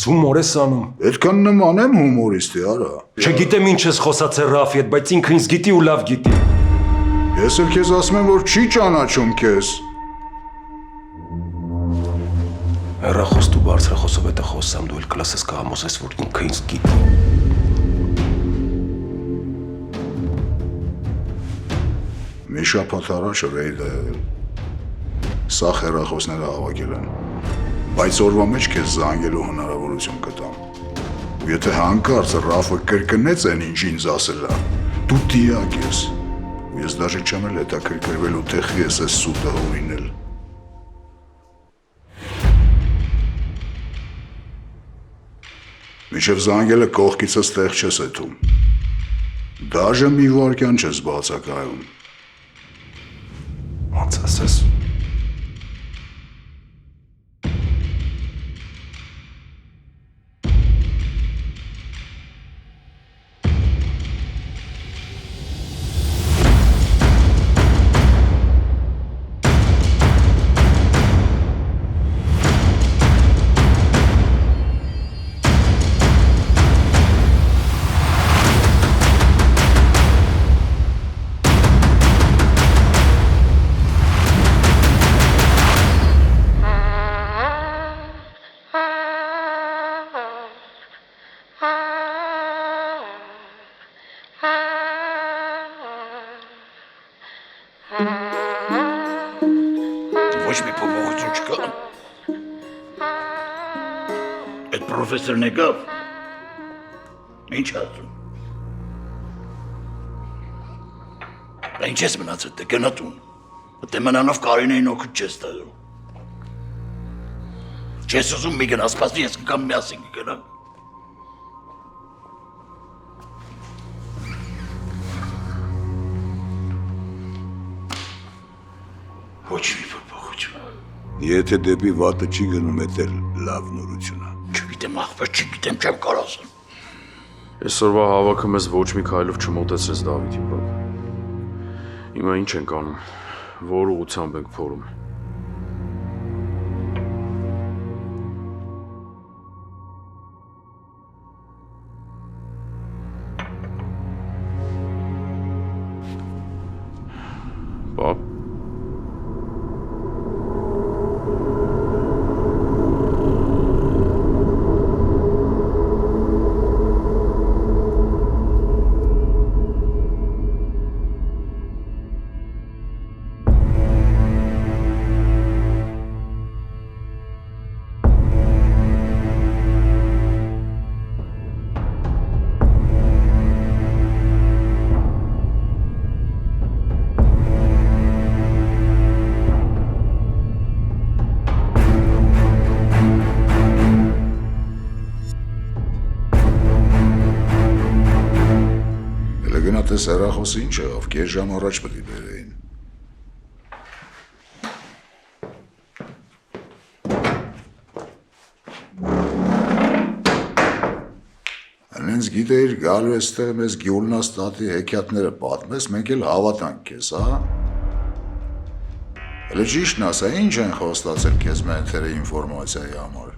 հումոր ես անում։ Այդքան նման եմ հումորիստի, արա։ Չգիտեմ ինչ ես խոսացել Ռաֆի հետ, բայց ինքը ինձ գիտի ու լավ գիտի։ Ես էլ քեզ ասում եմ, որ չի ճանաչում քեզ։ Հեռախոս դու բարձրախոսով հետ խոսամ, դու էլ կլասես կհամոզես, որ ինքը ինձ գիտի։ Մի շաբաթ առաջ ռեյդ է եղել։ Սա հեռախոսները հավաքել են։ Բայց օրվա մեջ քեզ զանգելու հնարավորություն կտամ։ Ու եթե հանկարծ Ռաֆը կրկնեց այն ինչ ինձ ասել է, դու դիակ ես։ Ու ես դաժե չեմ էլ հետաքրքրվելու, թե խի ես այս սուտը հորինել։ Մինչև զանգելը կողքիցս տեղ չես եթում։ Դաժե մի վարկյան չես բացակայում։ Ոնց ասես։ Ոչ մի փոփոխություն չկա։ Այդ պրոֆեսորն եկավ։ Ինչ ասում։ Ինչ ես մնացել, դե գնա տուն։ Դե մնանով Կարինեին օգուտ չես տալու։ Չես ուզում մի գնա, սպասի ես կգամ միասին կգնանք։ Ոչ մի փոփոխություն։ Եթե դեպի վատը չի գնում, էդ էլ լավ նորություն է։ Չգիտեմ, ախպեր, չգիտեմ, չեմ կարող ասեմ։ Այսօրվա հավաքը մեզ ոչ մի քայլով չմոտեցրեց Դավիթին, բա։ Հիմա ինչ ենք անում, որ ուղղությամբ ենք փորում։ Պապ։ Տես հեռախոսը ինչ եղավ, կես ժամ առաջ պետք է բերեին։ Հենց գիտեիր գալու էստեղ մեզ Գյուլնաստատի հեքիաթները պատմես, մենք էլ հավատանք քեզ, հա։ Հələ ճիշտն ասա, ինչ են խոստացել քեզ մենթերը ինֆորմացիայի համար։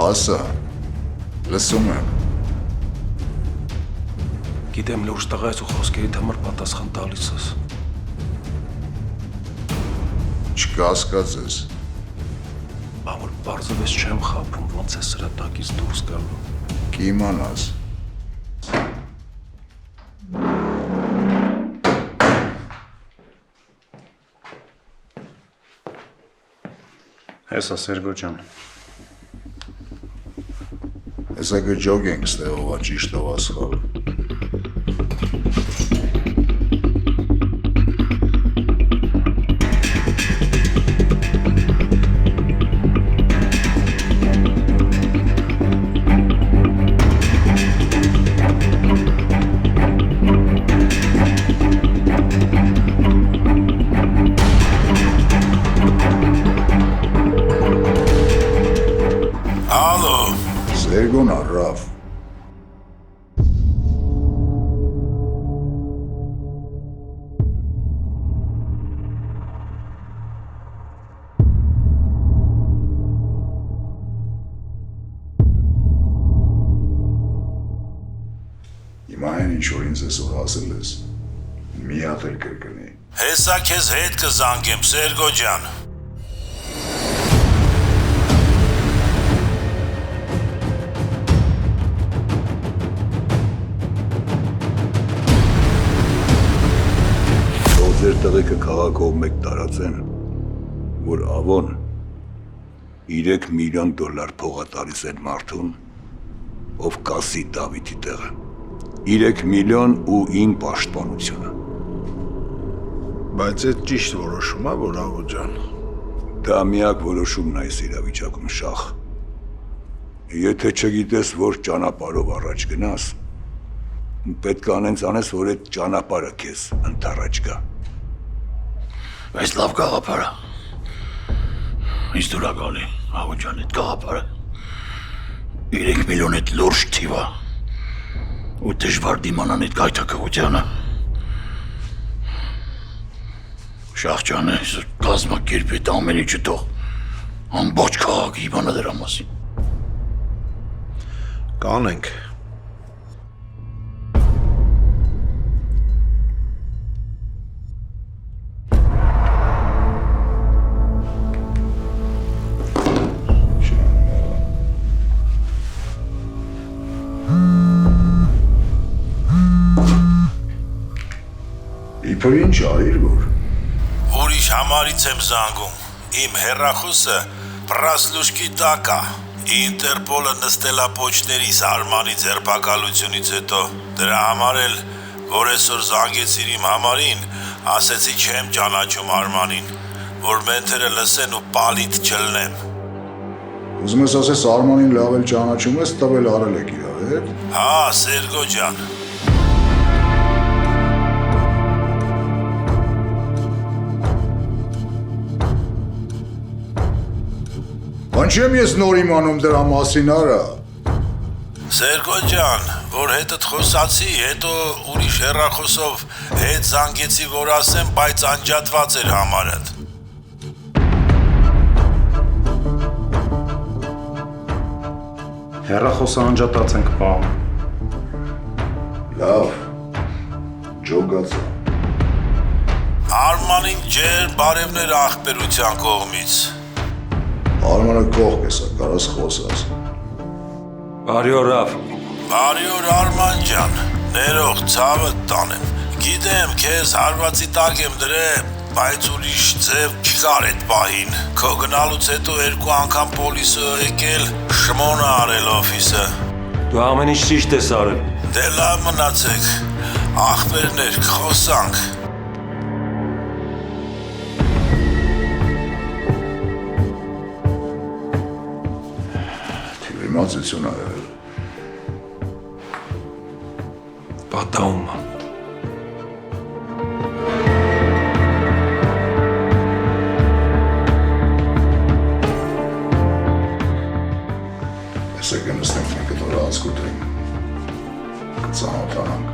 Ասա, լսում եմ։ Գիտեմ լուրջ տղա ես ու խոսքերիդ համար պատասխան տալիս ես։ Չկասկածես։ Բա որ բարձրվես չեմ խափում, ոնց է սրա տակից դուրս գալու։ Կիմանաս։ Հեսա Սերգո ջան։ Հեսա գջոգ ենք ստեղովա ճիշտ ով ասխալ։ Սերգոն առավ։ ինչ որ ինձ այսօր ասել ես, մի հատ էլ կրկնի։ Հեսա քեզ հետ կզանգեմ, Սերգո ջան։ Ձեր տղեկը քաղաքով մեկ տարածեն, որ ավոն 3 միլիոն դոլար փողատարից են մարդուն, ով կասի Դավիթի տեղը։ 3 միլիոն ու իմ պաշտպանությունը։ Բայց այդ ճիշտ որոշում է, որ Աղո ջան։ Դա միակ որոշումն է այս իրավիճակում, Շախ։ Եթե չգիտես, որ ճանապարհով առաջ գնաս, պետք է անենց, որ այդ ճանապարհը քեզ ընդառաջ գա։ Այս լավ գաղափարը։ Ինձ դուր է գալի, Աղո ջան, այդ գաղափարը։ 3 միլիոն այդ լուրջ թիվը։ Ու դժվար դիմանան այդ գայթակղությանը։ Շախ ջան, այս կազմակերպ այդ ամեն ինչը թող ամբողջ քաղաքը իմանա դրա մասին։ Կանենք։ Իբր ինչ արիր որ։ Ուրիշ համարից եմ զանգում։ Իմ հեռախոսը պրասլուշկի տակ է։ Ինտերպոլը նստել է պոչտերիս Արմանի ձերբակալությունից հետո։ Դրա համար էլ, որ այսօր զանգեցիր իմ համարին, ասեցի չեմ ճանաչում Արմանին, որ մենթերը լսեն ու պալիտ չլնեմ։ Ուզում ես ասես Արմանին լավ էլ ճանաչում ես, տվել արել եք իրար հետ։ Հա, Սերգո ջան։ Բան չեմ ես նոր իմանում դրա մասին, արա։ Սերգո ջան, որ հետդ խոսացի, հետո ուրիշ հեռախոսով հետ զանգեցի, որ ասեմ, բայց անջատված էր համարդ։ Հեռախոսը անջատած ենք պահում։ Լավ, ջոգացա։ Արմանին ջեր բարևներ աղբերության կողմից։ Արմանը կողք ես, կարաս խոսաս։ Բարի օր, Ռաֆ։ Բարի օր Արման ջան, ներող ցավը տանեմ։ Գիտեմ, քեզ հարվածի տակ եմ դրեմ, բայց ուրիշ ձև չկար այդ պահին։ Քո գնալուց հետո 2 անգամ պոլիսը եկել շմոնը արել օֆիսը։ Դու ամեն ինչ ճիշտ ես արել։ Դե լավ մնացեք, աղբերներ, խոսանք։ Իմացություն արել։ Պատահում է։ Այսեք նստենք մենք դորա ասկուտենք։ Կծանոթանանք։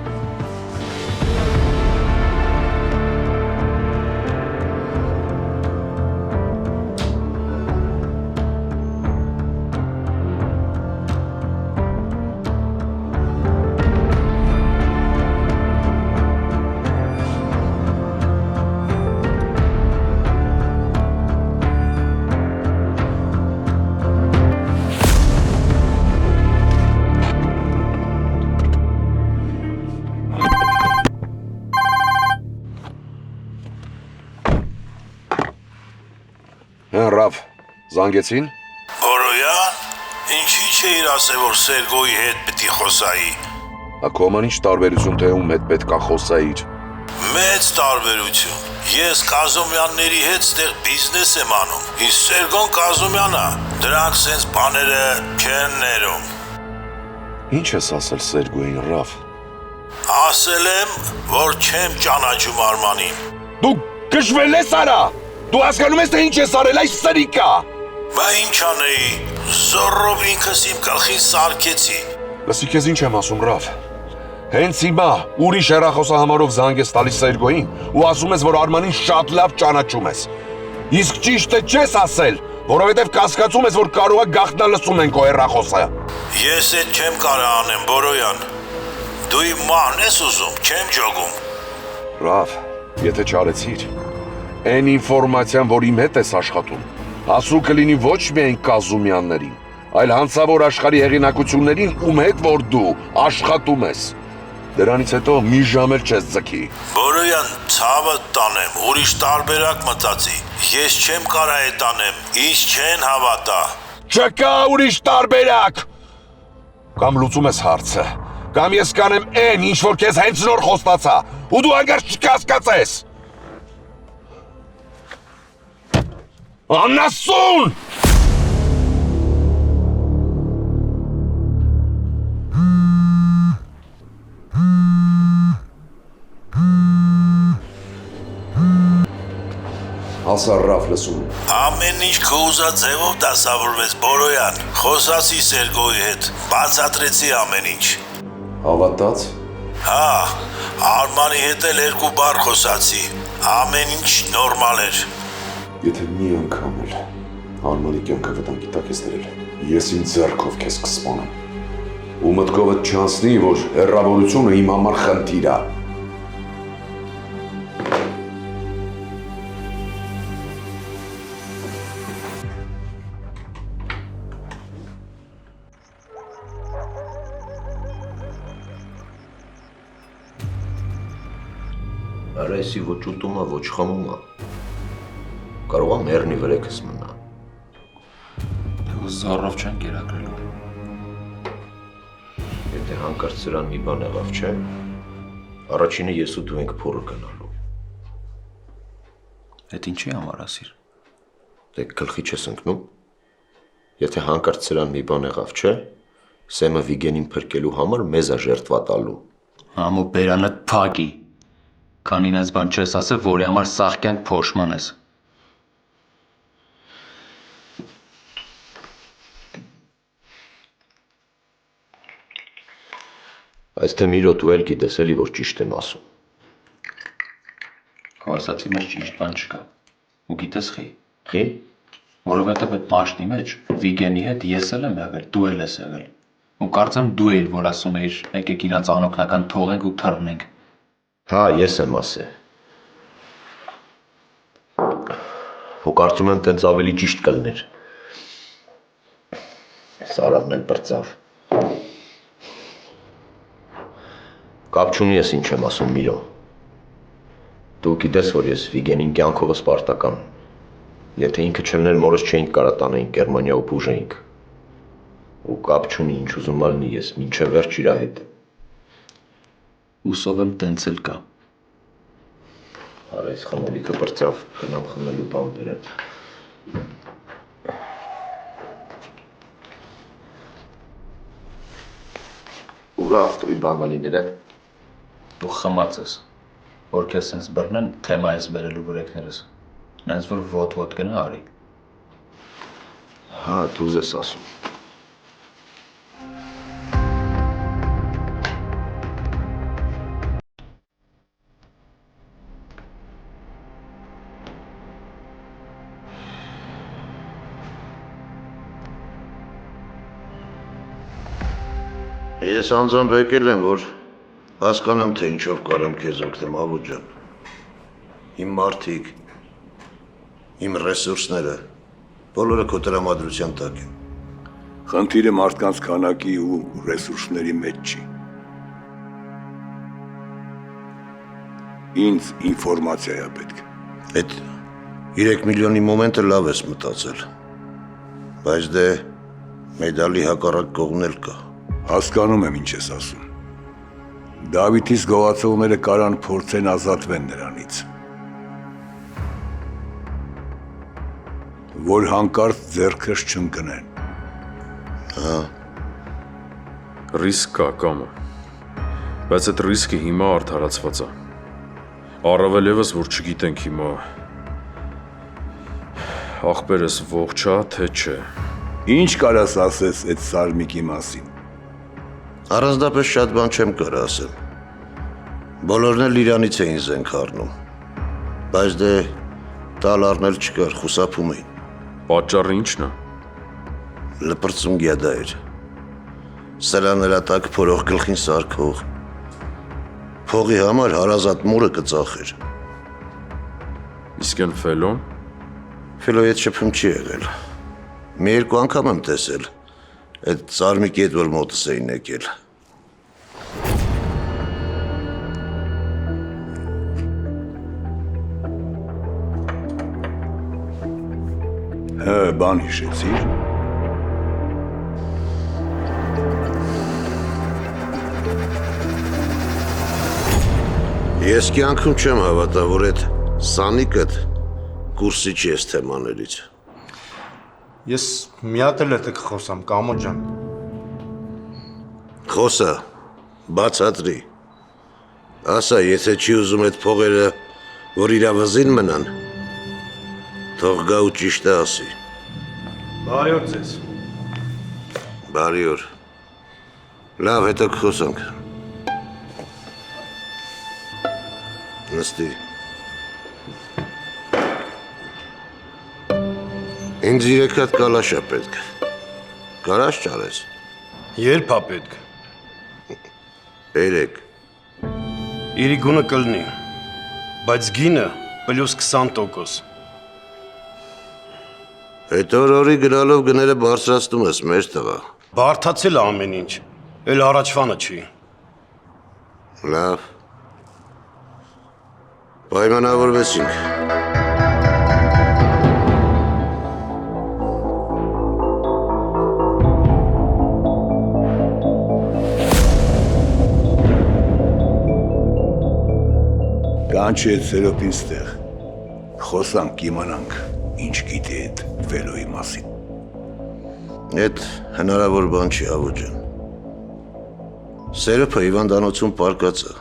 Ռավ, զանգեցին։ Օրոյան, ինչի չէիր ասել, որ Սերգոյի հետ պիտի խոսայի։ Ակոման ինչ տարբերություն թե ում հետ պետք է խոսայիր։ Մեծ տարբերություն։ Ես Կազոմյանների հետ ստեղ բիզնես եմ անում։ Իսկ Սերգոն Կազոմյանա, դրանք սենց բաները չեն ներում։ Ինչ ես ասել Սերգոյին, Ռավ։ Ասել եմ, որ չեմ ճանաչում Արմանին։ Դու գժվել ես արա։ Դու հասկանում ես թե ինչ ես արել այս սրիկա։ Բա ինչ անեի, զորով ինքս իմ գլխին սարքեցի։ Լսի քեզ ինչ եմ ասում, Ռավ։ Հենց հիմա ուրիշ հեռախոսահամարով զանգ ես տալիս Սերգոյին ու ասում ես, որ Արմանին շատ լավ ճանաչում ես։ Իսկ ճիշտ է չես ասել, որովհետև կասկածում ես, որ կարող է գաղտնալսում են քո հեռախոսը։ Ես այդ չեմ կարող անեմ, Բորոյան։ Դու իմ մահն ես ուզում, չեմ ջոգում։ Ռավ, եթե չարեցիր, այն ինֆորմացիան, որ իմ հետ ես աշխատում, հասու կլինի ոչ միայն Կազումյաններին, այլ հանցավոր աշխարհի հեղինակություններին, ում հետ որ դու աշխատում ես։ Դրանից հետո մի ժամ էլ չես ձգի։ Բորոյան, ցավը տանեմ, ուրիշ տարբերակ մտածի։ Ես չեմ կարա հետանեմ, ինձ չեն հավատա։ Չկա ուրիշ տարբերակ։ Կամ լուծում ես հարցը, կամ ես կանեմ այն, ինչ որ քեզ հենց նոր խոստացա, ու դու հանգարց չկասկածես։ Անասուն! Ասա Ռաֆ լսում։ Ամեն ինչ քո ուզած ձևով դասավորվեց, Բորոյան։ Խոսացի Սերգոյի հետ, բացատրեցի ամեն ինչ։ Հավատաց։ Հա, Արմանի հետ էլ 2 բառ խոսացի։ Ամեն ինչ նորմալ էր։ Եթե մի անգամ էլ Արմանի կյանքը վտանգի տակ ես դրել, ես իմ ձեռքով քեզ կսպանեմ։ Ու մտքովդ չանցնի, որ հեռավորությունը իմ համար խնդիր է։ Արայսի ոչ ուտումը, ոչ խմումը։ Կարող եմ մեռնի վրեքս մնա։ Դու զառով չեն կերակրելու։ Եթե հանկարծ սրան մի բան եղավ, չէ՞։ Առաջինը ես ու դու ենք փորը գնալու։ Այդ ինչի համար ասիր։ Դե գլխի չես ընկնում։ Եթե հանկարծ սրան մի բան եղավ, չէ՞։ Սեմը Վիգենին փրկելու համար մեզ է ժերտվա տալու։ Ամու բերանդ փակի։ Քանին այս բան չես ասել, որի համար սաղ կյանք փոշման ես։ Այս թե մի րոտ ու էլ գիտես էլի, որ ճիշտ եմ ասում։ Քո ասացի մեջ ճիշտ բան չկա։ Ու գիտես խի։ Խի։ Որովհետև այդ մաշնի մեջ Վիգենի հետ ես էլ եմ եղել, դու էլ ես եղել։ Ու կարծեմ դու էիր, որ ասում էիր, եկեք իրանց անօգնական թողենք ու թռնենք։ Հա, ես եմ ասել։ Ու կարծում եմ տենց ավելի ճիշտ կլներ։ Սարավն էլ բրծավ։ Կապ չունի ես ինչ եմ ասում, Միրո։ Դու գիտես, որ ես Վիգենին կյանքովս պարտական։ Եթե ինքը չլներ, մորս չէինք կարա տանեինք Գերմանիա ու բուժեինք։ Ու կապ չունի ինչ ուզում ալնի ես, մինչև վերջ իրա հետ։ Ուսով եմ տենց էլ կա։ Արա այս խմելիքը բրծավ, գնամ խմելու բան բերեմ։ Ուրա ավտոյի բանվալիները։ Դու խմած ես, որ քեզ սենց բռնեն, թեմա ես բերելու վրեքներս։ Նենց որ ոտ-ոտ գնա արի։ Հա, դուզ ես ասում։ Ես անձամբ եկել եմ, որ հասկանամ, թե ինչով կարամ քեզ օգնեմ, Ավո ջան։ Իմ մարդիկ, իմ ռեսուրսները, բոլորը քո տրամադրության տակ են։ Խնդիրը մարդկանց քանակի ու ռեսուրսների մեջ չի։ Ինձ ինֆորմացիա է պետք։ Այդ 3 միլիոնի մոմենտը լավ ես մտածել, բայց դե մեդալի հակառակ կողմն էլ կա։ Հասկանում եմ ինչ ես ասում։ Դավիթից գողացողները կարան փորձեն ազատվեն նրանից։ Որ հանկարծ ձեռքս չընկնեն։ Հա։ Ռիսկ կա կամը։ Բայց այդ ռիսկը հիմա արդարացված է։ Առավել ևս, որ չգիտենք հիմա ախպերս ողջ է, թե չէ։ Ինչ կարաս ասես այդ Սարմիկի մասին։ Առանձնապես շատ բան չեմ կարող ասել։ Բոլորն էլ իրանից էին զենք առնում։ Բայց դե տալ առնել չկար, խուսափում էին։ Պատճառը ի՞նչն է։ Լպրծուն գյադա էր։ Սրա նրա տակ փորող գլխին սարքող, փողի համար հարազատ մուրը կծախեր։ Իսկ են ֆելոն։ Ֆելոյի հետ շփում չի եղել։ Մի երկու անգամ եմ տեսել։ Այդ ծարմիկի հետ որ մոտս էին եկել։ Հա, բան հիշեցիր։ Ես կյանքում չեմ հավատա, որ այդ սանիկըդ կուրսի չի ես թեմաներից։ Ես մի հատ էլ հետը կխոսամ, Կամո ջան։ Խոսա, բացատրի։ Ասա, եթե չի ուզում այդ փողերը, որ իրա վզին մնան, թող գա ու ճիշտը ասի։ Բարի օր ձեզ։ Բարի օր։ Լավ, հետո կխոսանք։ Նստի։ Ինձ 3 հատ կալաշ է պետք։ Կարաս ճարես։ Երբ է պետք։ 3։ Իրի գունը կլնի, բայց գինը պլյուս 20%։ Հետո օրի գնալով գները բարձրացնում ես մեր տղա։ Բարդացել է ամեն ինչ, էլ առաջվանը չի։ Լավ։ Պայմանավորվեցինք։ Կանչի այդ սերոպին ստեղ, խոսանք, իմանանք, ինչ գիտի այդ ֆելոյի մասին։ Այդ հնարավոր բան չի, Ավո ջան։ Սերոպը հիվանդանոցում պարկած է։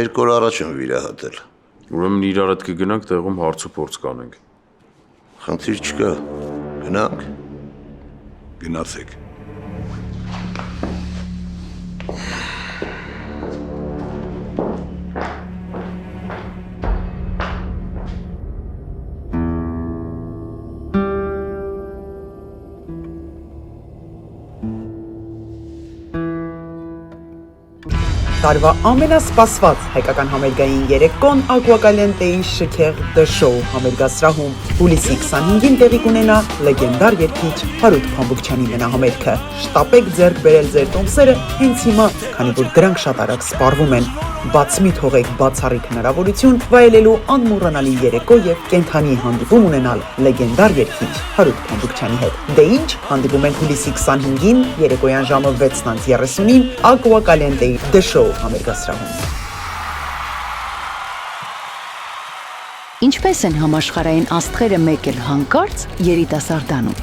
2 օր առաջ եմ վիրահատել։ Ուրեմն իրար հետ կգնանք, տեղում հարց ու փորձ կանենք։ Խնդիր չկա, գնանք։ Գնացեք։ Տարվա ամենասպասված հայկական համերգային երեկոն Ակուակալենտեի շքեղ The Show համերգասրահում հուլիսի 25-ին տեղի կունենա լեգենդար երգիչ Հարութ Փամբուկչյանի մենահամերգը։ Շտապեք ձեռք բերել ձեր տոմսերը հենց հիմա, քանի որ դրանք շատ արագ սպառվում են։ Բաց մի թողեք բացառիկ հնարավորություն վայելելու անմոռանալի երեկո եւ կենթանի հանդիպում ունենալ լեգենդար երգիչ Հարութ Փամբուկչյանի հետ։ Դե ինչ, հանդիպում ենք հուլիսի 25-ին երեկոյան ժամը 6:30-ին Ակուակալենտեի The Show համերգասրահում։ Ինչպես են համաշխարհային աստղերը մեկել հանկարծ երիտասարդանում։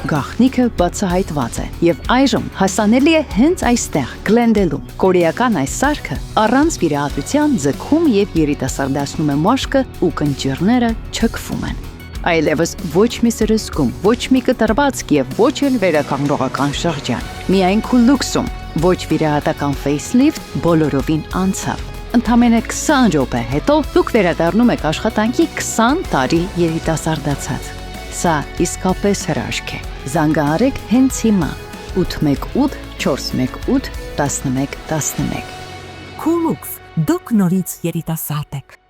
Գաղտնիքը բացահայտված է եւ այժմ հասանելի է հենց այստեղ, Գլենդելում։ Կորեական այս սարքը առանց վիրահատության ձգում եւ երիտասարդացնում է մաշկը ու կնճիռները չքվում են։ Այլևս ոչ մի սրսկում, ոչ մի կտրվածք եւ ոչ էլ վերականգնողական շրջան։ Միայն քուլուքսում, ոչ վիրահատական facelift բոլորովին անցավ։ Ընդամենը 20 րոպե հետո դուք վերադառնում եք աշխատանքի 20 տարի երիտասարդացած։ Սա իսկապես հրաշք է։ Զանգահարեք հենց հիմա 818 418 1111։ Քուլուքս, դուք նորից երիտասարդ եք։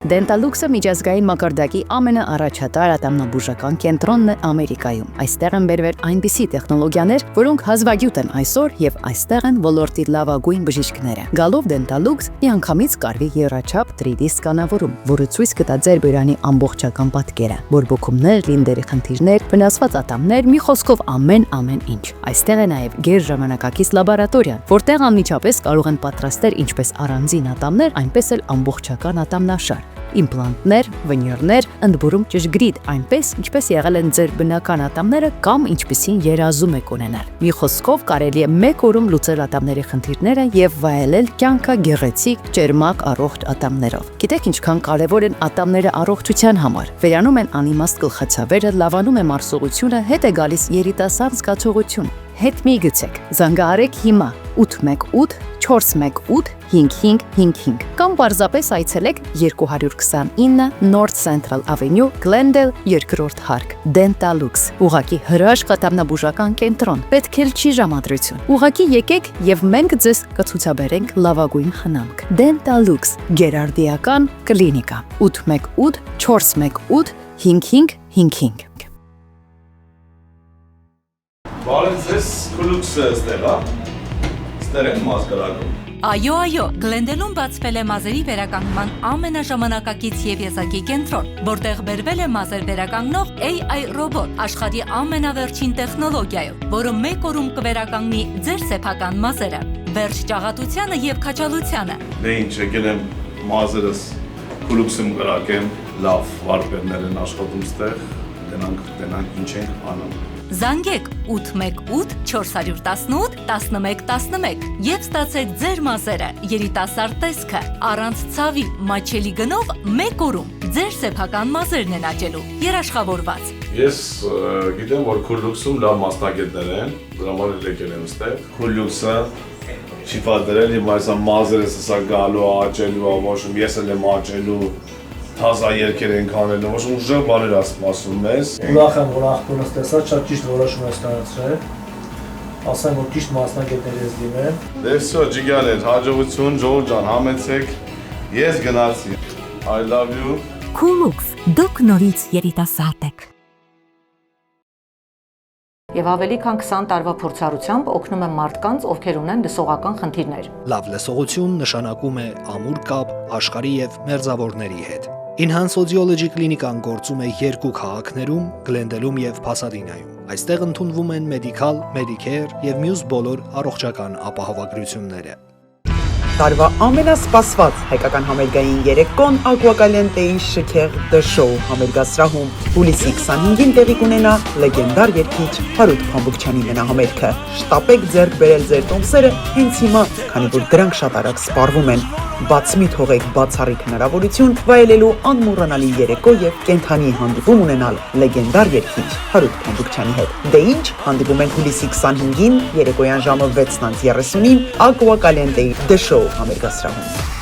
Դենտալուքսը միջազգային մակարդակի ամենաառաջատար ատամնաբուժական կենտրոնն է Ամերիկայում։ Այստեղ են բերվել այնպիսի տեխնոլոգիաներ, որոնք հազվագյուտ են այսօր եւ այստեղ են ոլորտի լավագույն բժիշկները։ Գալով Դենտալուքս միանգամից կարվի եռաչափ 3D սկանավորում, որը ցույց կտա ձեր բերանի ամբողջական պատկերը, բորբոքումներ, լինդերի խնդիրներ, վնասված ատամներ, մի խոսքով ամեն ինչ։ Այստեղ է նաեւ գերժամանակակից լաբորատորիա, որտեղ անմիջապես կարող են պատրաստել ինչպես առանձին ատամներ, այնպես էլ ամբողջական ատամնաշար։ Իմպլանտներ, վինիրներ, ընդբուրում ճշգրիտ, այնպես ինչպես եղել են ձեր բնական ատամները կամ ինչպիսին երազում եք ունենալ։ Մի խոսքով կարելի է 1 օրում լուծել ատամների խնդիրները եւ վայելել կյանքը գեղեցիկ, ճերմակ, առողջ ատամներով։ Գիտեք ինչքան կարեւոր են ատամները առողջության համար։ Վերանում են անիմաստ գլխացավերը, լավանում է մարսողությունը, հետ է գալիս երիտասարդ զգացողություն։ Հետ մի գցեք։ Զանգահարեք հիմա 818 418 5555 կամ պարզապես այցելեք 229 North Central Avenue, Glendale, 2-րդ հարկ, Dentalux։ Ուղղակի հրաշք ատամնաբուժական կենտրոն, պետք էլ չի ժամադրություն։ Ուղղակի եկեք եւ մենք ձեզ կցուցաբերենք լավագույն խնամք։ Dentalux գերարդիական կլինիկա 818 418 5555 Բարև ձեզ, Քուլուքսը Ստելա։ Ստերեն մասկարակում։ Այո, Գլենդելում բացվել է մազերի վերականգնման ամենաժամանակակից եւ եզակի կենտրոն, որտեղ բերվել է մազեր վերականգնող AI ռոբոտ աշխարհի ամենավերջին տեխնոլոգիայով, որը մեկ օրում կվերականգնի ձեր սեփական մազերը, վերջ ճաղատությանը եւ քաջալությանը։ Դե ինչ, եկել եմ մազերս Քուլուքսում կրակեմ, լավ վարպետներ են աշխատում ստեղ, դենանք ինչ ենք անում։ Զանգեք 818 418 1111 եւ ստացեք ձեր մազերը երիտասարդ տեսքը առանց ցավի մաչելի գնով մեկ օրում ձեր սեփական մազերն են աճելու երաշխավորված։ Ես գիտեմ, որ Քուլուքսում լավ մասնագետներ են, դրա համար եկել եմ ստեղ։ Քուլուքսը չի պատերել իմ այս մազերս սա գալու աճելու, ոչմ ես էլ եմ աճելու Թազա երկեր ենք անելու, ոչ ուժեղ բաներ ասում ես։ Ուրախ եմ, որ աղբորս տեսա, շատ ճիշտ որոշում ես կայացրել։ Ասեմ, որ ճիշտ մասնագետներ ես դիմել։ Դե վсё, ջիգաներ, հաջողություն, Ջոն ջան, համեցեք։ Ես գնացի։ I love you։ Քուլուքս, դուք նորից երիտասարդ եք։ Եվ ավելի քան 20 տարվա փորձառությամբ օգնում եմ մարդկանց, ովքեր ունեն լսողական խնդիրներ։ Լավ լսողություն նշանակում է ամուր կապ աշխարհի եւ մերձավորների հետ։ Enhance Audiology կլինիկան գործում է 2 քաղաքներում՝ Գլենդելում եւ Փասադինայում։ Այստեղ ընդունվում են Medical, Medicare եւ մյուս բոլոր առողջական ապահովագրությունները։ Տարվա ամենասպասված հայկական համերգային երեկոն Ակուակալենտեի շքեղ դշոու համերգասրահում հուլիսի 25-ին տեղի կունենա լեգենդար երգիչ Հարութ Փամբուկչյանի մենահամերգը։ Շտապեք ձեռք բերել ձեր տոմսերը հենց հիմա, քանի որ դրանք շատ արագ սպառվում են։ Բաց մի թողեք բացառիկ հնարավորություն վայելելու անմոռանալի երեկո եւ կենթանի հանդիպում ունենալ լեգենդար երգիչ Հարութ Փամբուկչյանի հետ։ Դե ինչ, հանդիպում ենք հուլիսի 25-ին երեկոյան ժամը 6:30-ին Ակուակալենտեի դշոու համերգասրահում։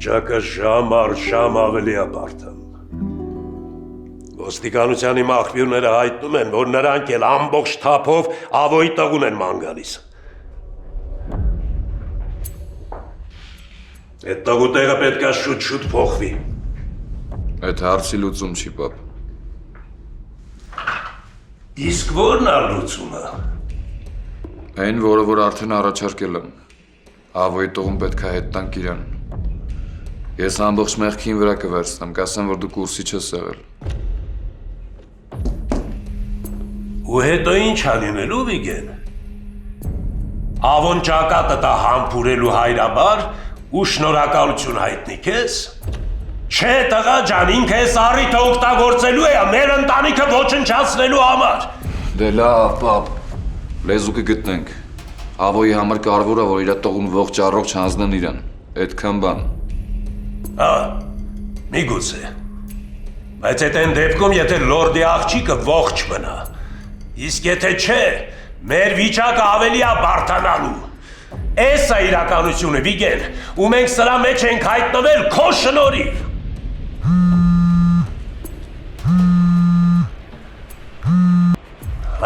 Վիճակը ժամ առ ժամ ավելի ապարդում։ Ոստիկանության իմ աղբյուրները հայտնում են, որ նրանք էլ ամբողջ թափով ավոյի տղուն են ման գալիս։ Այդ տղու տեղը պետք է շուտ փոխվի։ Այդ հարցի լուծում չի, պապ։ Իսկ ո՞րն է լուծումը։ Այն, որը որ արդեն առաջարկել եմ։ Ավոյի տղուն պետք է հետ տանք իրան։ Ես ամբողջ մեղքին վրա կվերցնեմ, կասեմ, որ դու կուրսի չես եղել։ Ու հետո ինչ անելու Վիգեն։ Ավոն ճակատը տա համբուրելու հայրաբար ու շնորհակալություն հայտնի քեզ։ Չէ, տղա ջան, ինքը այս առիթը օգտագործելու է մեր ընտանիքը ոչնչացնելու համար։ Դե լավ, պապ, լեզուկը գտնենք։ Ավոյի համար կարևոր է, որ իր տղուն ողջ առողջ հանձնեն իրան։ Այդքան բան։ Միգուցե։ Բայց այդ այն դեպքում, եթե լորդի աղջիկը ողջ մնա, իսկ եթե չէ, մեր վիճակը ավելի է բարդանալու։ Էս է իրականությունը, Վիգեն, ու մենք սրա մեջ ենք հայտնվել քո շնորհիվ։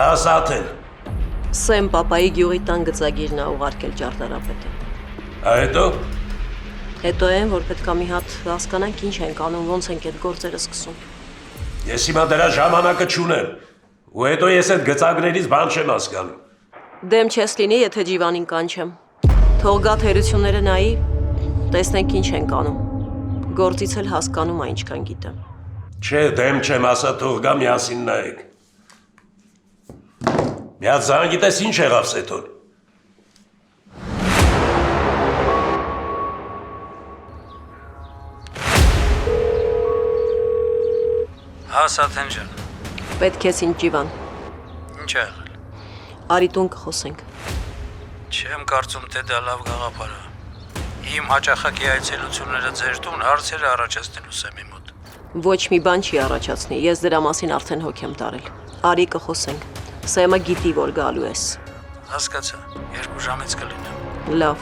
Ասաթեն։ Սեմ պապայի գյուղի տան գծագիրն է ուղարկել ճարտարապետին։ Հետո։ Հետո են, որ պետք է մի հատ հասկանանք ինչ ենք անում, ոնց ենք այդ գործերը սկսում։ Ես հիմա դրա ժամանակը չունեմ, ու հետո ես այդ գծագրերից բան չեմ հասկանում։ Դեմ չես լինի, եթե ջիվանին կանչեմ։ Թող գա թերությունները նայի, տեսնենք ինչ ենք անում։ Գործից էլ հասկանում է ինչքան գիտեմ։ Չէ, դեմ չեմ ասա, թող գա միասին նայեք։ Մի հատ զանգ գիտես ինչ եղավ Սեթոն։ Հա, Սաթեն ջան։ Պետք է ինձ Ջիվան։ Ինչ ա եղել։ Արի տուն կխոսենք։ Չեմ կարծում, թե դա լավ գաղափար է։ Իմ հաճախակի այցելությունները ձեր տուն հարցերը առաջացնելու Սեմի մոտ։ Ոչ մի բան չի առաջացնի, ես դրա մասին արդեն հոգ եմ տարել։ Արի կխոսենք։ Սեմը գիտի, որ գալու ես։ Հասկացա, 2 ժամից կլինեմ։ Լավ։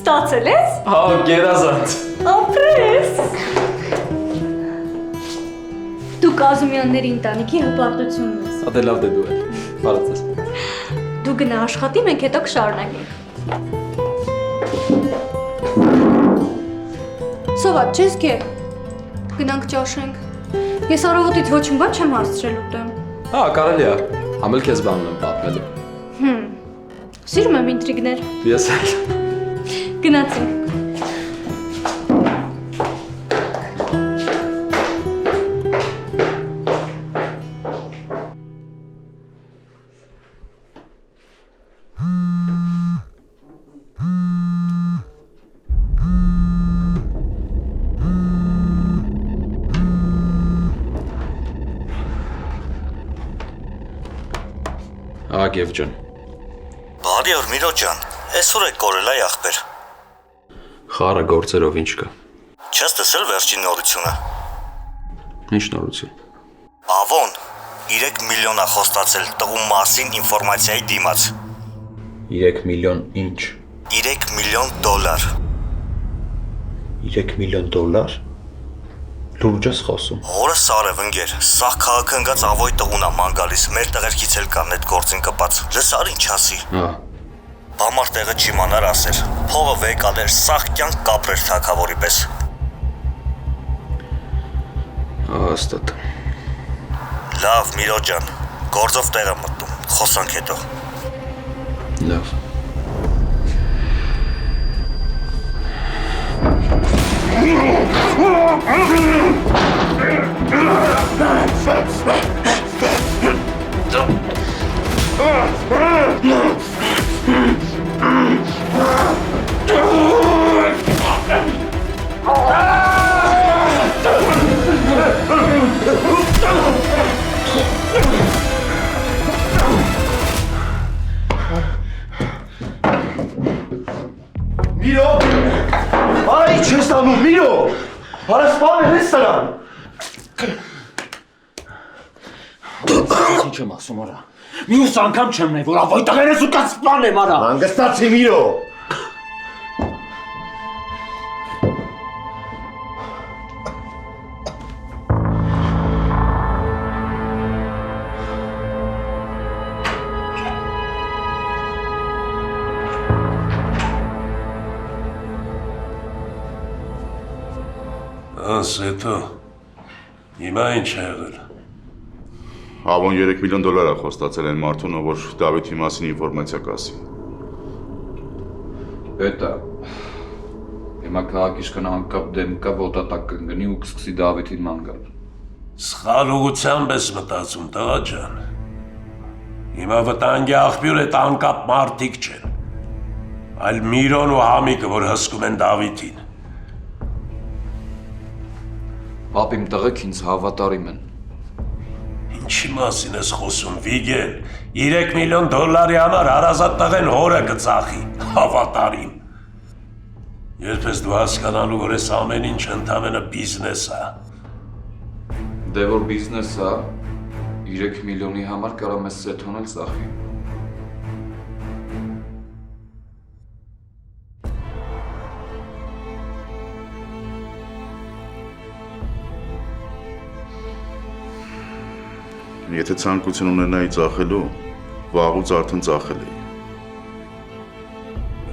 Ստացել ես։ Հա, գերազանց։ Ապրես։ Դու Կազումյանների ընտանիքի հպարտությունն ես։ Ադե լավ դե դու էլ։ Բարացես։ Դու գնա աշխատի, մենք հետո կշարունակենք։ Սովատ չես կե։ Գնանք ճաշենք։ Ես առավոտից ոչ մի բան չեմ հարցրել ուտեմ։ Հա, կարելի է։ Համել քեզ բանն եմ պատմելու։ Սիրում եմ ինտրիգներ։ Ես էլ։ Գնացինք։ Ագև ջան։ Բարի օր Միրո ջան, այսօր եք կորել այ ախպեր։ Խառը գործերով ինչ կա։ Չես տեսել վերջին նորությունը։ Ինչ նորություն։ Ավոն 3 միլիոն է խոստացել տղու մասին ինֆորմացիայի դիմաց։ 3 միլիոն ինչ։ 3 միլիոն դոլար։ 3 միլիոն դոլար։ Լուրջ ես խոսում։ Օրը սարև ընկեր, սաղ քաղաքը ընկած ավոյ տղուն է ման գալիս, մեր տղերքից էլ կան այդ գործին կպած։ Լսար ինչ ասի։ Հա։ Բամար տեղը չիմանար ասել, փողը վեկալեր, սաղ կյանք կապրեր թագավորի պես։ Հաստատ։ Լավ, Միրո ջան, գործով տեղ եմ մտնում, խոսանք հետո։ Լավ։ Միրո, արա ինչ ես անում, Միրո, արա սպանել ես սրան։ Ինչ եմ ասում արա, մյուս անգամ չեմ նայ, որ ավոյ տղեր ես ու կա սպանեմ արա։ Հանգստացի Միրո։ Սեթո, հիմա ինչ է եղել։ Ավոն 3 միլիոն դոլար է խոստացել այն մարդուն, որ Դավիթի մասին ինֆորմացիա կասի։ Պետա։ Հիմա քաղաքի իշխանը անկապ դեմ կա ոտատակ կընկնի ու կսկսի Դավիթին ման գալ։ Սխալ ուղղությամբ ես մտածում, տղա ջան։ Հիմա վտանգի աղբյուր այդ անկապ մարդիկ չեն, այլ Միրոն ու Համիկը, որ հսկում են Դավիթին։ Պապիմ տղեկ ինձ հավատարիմ են։ Ինչի մասին ես խոսում, Վիգեն, 3 միլիոն դոլարի համար հարազատ տղեն հորը կծախի, հավատարիմ։ Երբ ես դու հասկանալու, որ ես ամեն ինչ ընդամենը բիզնես է։ Դե որ բիզնես է, 3 միլիոնի համար կարամ ես Սեթոն էլ ծախի։ Եթե ցանկություն ունենայի ծախելու, վաղուց արդեն ծախել էի։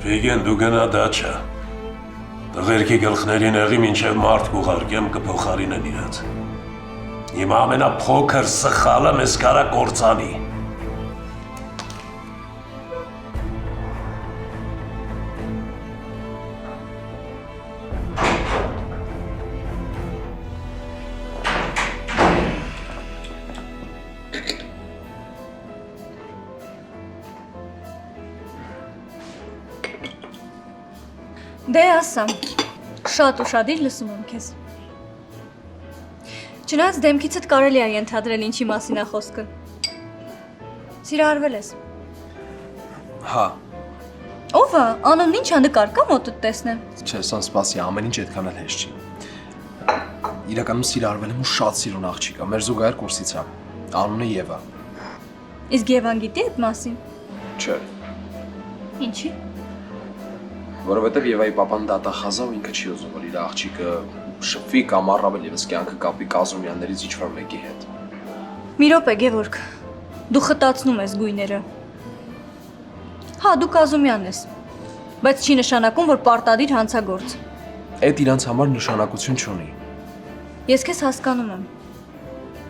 Վիգեն դու գնա դաչա։ Տղերքի գլխներին եղի մինչև մարդ կուղարկեմ կփոխարինեն իրաց։ Իմ ամենափոքր սխալը մեզ կարա կործանի։ Դե ասամ, շատ ուշադիր լսում եմ քեզ։ Չնայած դեմքիցդ կարելի է ենթադրել ինչի մասին է խոսքը։ Սիրահարվել ես։ Հա։ Ո՞վ է, անունն ինչ է, նկար կա մոտդ տեսնեմ։ Չէ, սան սպասի, ամեն ինչ այդքան էլ հեշտ չի։ Իրականում սիրահարվել եմ ու շատ սիրուն աղջիկ է, մեր զուգահեռ կուրսից է։ Անունը Եվա։ Իսկ Եվան գիտի այդ մասին։ Չէ։ Ինչի։ Որովհետև Եվայի պապան դատախազա ու ինքը չի ուզում, որ իր աղջիկը շփվի կամ առավել ևս կյանքը կապի Կազումյաններից ինչ-որ մեկի հետ։ Մի րոպե, Գևորգ, դու խտացնում ես գույները։ Հա, դու Կազումյանն ես, բայց չի նշանակում, որ պարտադիր հանցագործ։ Այդ իրանց համար նշանակություն չունի։ Ես քեզ հասկանում եմ։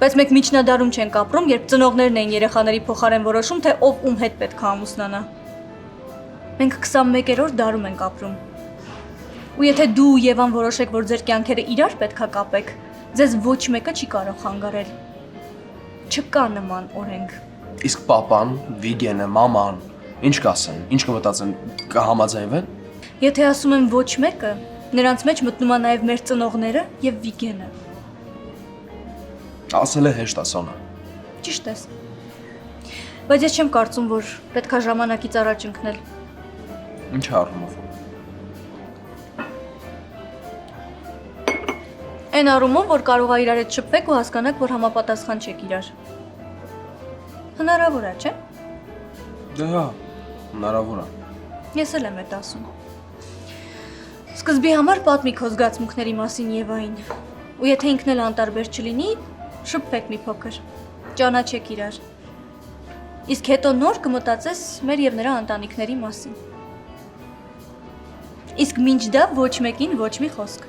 Բայց մենք միջնադարում չենք ապրում, երբ ծնողներն էին երեխաների փոխարեն որոշում, թե ով ում հետ պետք է ամուսնանա։ Մենք 21-րդ դարում ենք ապրում։ Ու եթե դու ու Եվան որոշեք, որ ձեր կյանքերը իրար պետքա կապեք, ձեզ ոչ մեկը չի կարող խանգարել։ Չկա նման օրենք։ Իսկ պապան, Վիգենը, մաման, ինչ կասեն, ինչ կմտածեն, կհամաձայնվեն։ Եթե ասում եմ ոչ մեկը, նրանց մեջ մտնում է նաև մեր ծնողները եւ Վիգենը։ Ասել է հեշտ ասոնը։ Ճիշտ ես։ Բայց ես չեմ կարծում, որ պետքա ժամանակից առաջ ընկնել։ Ինչ առումով։ Այն առումով, որ կարող է իրար հետ շփվեք ու հասկանաք, որ համապատասխան չեք իրար։ Հնարավոր է, չէ՞։ Դե հա, հնարավոր է։ Ես էլ եմ այդ ասում։ Սկզբի համար պատմի քո զգացմունքների մասին Եվային։ Ու եթե ինքն էլ անտարբեր չլինի, շփվեք մի փոքր։ Ճանաչեք իրար։ Իսկ հետո նոր կմտածես մեր եւ նրա ընտանիքների մասին։ Իսկ մինչ դա ոչ մեկին ոչ մի խոսք։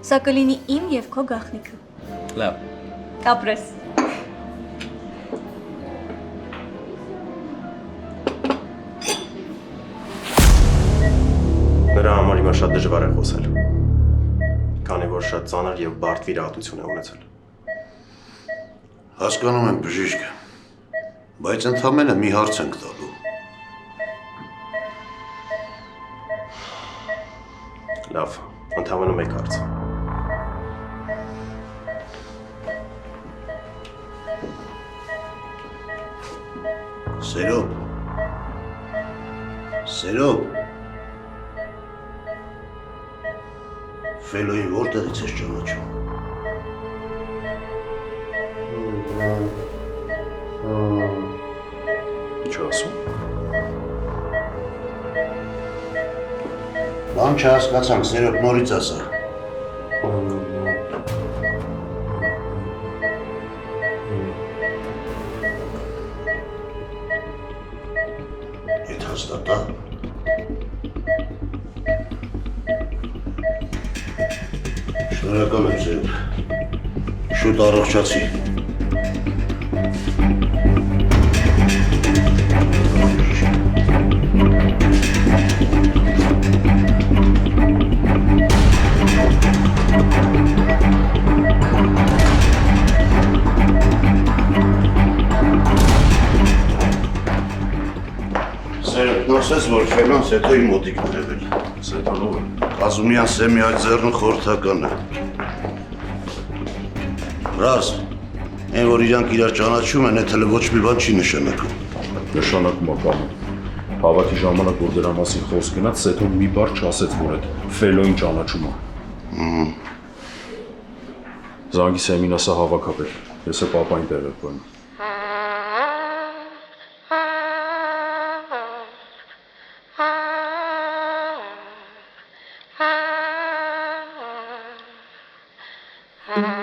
Սա կլինի իմ եւ քո գաղտնիքը։ Լավ։ Ապրես։ Նրա համար հիմա շատ դժվար է խոսել, քանի որ շատ ծանր եւ բարդ վիրահատություն է ունեցել։ Հասկանում եմ, բժիշկ, բայց ընդամենը մի հարց ենք տալու։ Լավ, ընդամենը մեկ հարց։ Սերո։ Սերո։ Ֆելոին որտեղից ես ճանաչում։ Ինչ ասում։ Բան չհասկացանք, Սերոբ, նորից ասա։ Ետ հաստատա։ Շնորհակալ եմ, Սերոբ։ Շուտ առողջացի։ Նորսես, որ Ֆելոն Սետոյի մոտիկ նրևել։ Սետոնով է։ Կազումյան Սեմի այդ ձեռն խորհրդական է։ Ռազ, այն որ իրանք իրար ճանաչում են, այդ հələ ոչ մի բան չի նշանակում։ Նշանակում է բանը։ Հավաքի ժամանակ, որ դրա մասին խոսք գնաց, Սետոն մի բառ չասեց, որ այդ Ֆելոյին ճանաչում է։ Զանգի Սեմին ասա հավաքապետ։ Ես է պապային տեղեկոյն։ Mm-hmm.